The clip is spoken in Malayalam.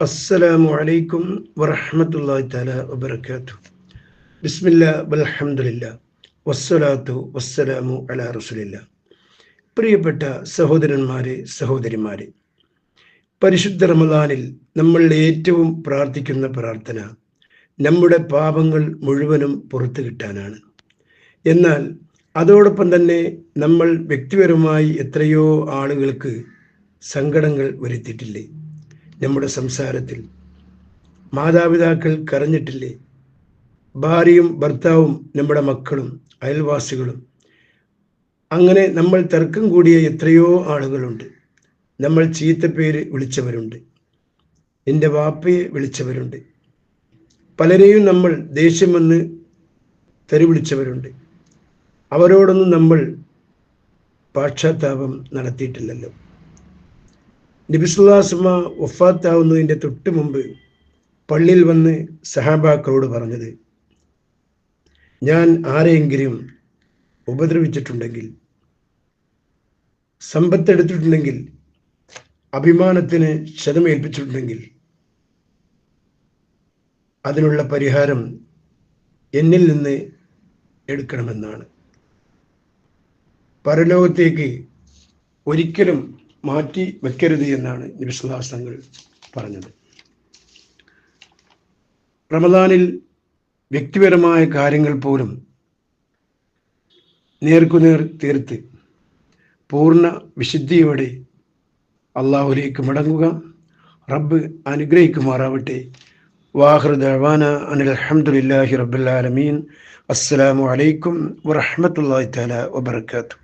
അസ്സലാമു അലൈക്കും വറഹ്മത്തുള്ളാഹി തആല വബറകാതുഹു. ബിസ്മില്ലാ വൽഹംദുലില്ലാ വസ്സലാത്തു വസ്സലാമു അലാ റസൂലില്ലാ. പ്രിയപ്പെട്ട സഹോദരന്മാരെ, സഹോദരിമാരെ, പരിശുദ്ധ റമദാനിൽ നമ്മൾ ഏറ്റവും പ്രാർത്ഥിക്കുന്ന പ്രാർത്ഥന നമ്മുടെ പാപങ്ങൾ മുഴുവനും പുറത്തു കിട്ടാനാണ്. എന്നാൽ അതോടൊപ്പം തന്നെ നമ്മൾ വ്യക്തിപരമായി എത്രയോ ആളുകൾക്ക് സങ്കടങ്ങൾ വരുത്തിയിട്ടില്ലേ? നമ്മുടെ സംസാരത്തിൽ മാതാപിതാക്കൾ കരഞ്ഞിട്ടില്ലേ? ഭാര്യയും ഭർത്താവും നമ്മുടെ മക്കളും അയൽവാസികളും, അങ്ങനെ നമ്മൾ തർക്കം കൂടിയ എത്രയോ ആളുകളുണ്ട്. നമ്മൾ ചീത്തപ്പേര് വിളിച്ചവരുണ്ട്, എൻ്റെ വാപ്പയെ വിളിച്ചവരുണ്ട്, പലരെയും നമ്മൾ ദേഷ്യം വന്ന് തെറി വിളിച്ചവരുണ്ട്. അവരോടൊന്നും നമ്മൾ പാശ്ചാത്താപം നടത്തിയിട്ടില്ലല്ലോ. നബി സല്ലല്ലാഹു അലൈഹി വസല്ലം വഫാത്താവുന്നതിൻ്റെ തൊട്ട് മുമ്പ് പള്ളിയിൽ വന്ന് സഹാബാക്കളോട് പറഞ്ഞത്, ഞാൻ ആരെയെങ്കിലും ഉപദ്രവിച്ചിട്ടുണ്ടെങ്കിൽ, സമ്പത്തെടുത്തിട്ടുണ്ടെങ്കിൽ, അഭിമാനത്തിന് ക്ഷതമേൽപ്പിച്ചിട്ടുണ്ടെങ്കിൽ അതിനുള്ള പരിഹാരം എന്നിൽ നിന്ന് എടുക്കണമെന്നാണ്. പരലോകത്തേക്ക് ഒരിക്കലും മാറ്റി വെക്കരുത് എന്നാണ് നബി സല്ലല്ലാഹു അലൈഹി വസല്ലം പറഞ്ഞത്. റമദാനിൽ വ്യക്തിപരമായ കാര്യങ്ങൾ പോലും നേർക്കുനേർ തീർത്ത് പൂർണ്ണ വിശുദ്ധിയോടെ അള്ളാഹുലേക്ക് മടങ്ങുക. റബ്ബ് അനുഗ്രഹിക്കുമാറാവട്ടെ. വാഖിറു ദഅവാന അനിൽ ഹംദുലില്ലാഹി റബ്ബിൽ ആലമീൻ. അസ്സലാമു അലൈക്കും വറഹ്മത്തുള്ളാഹി തആല വബറകാതുഹു.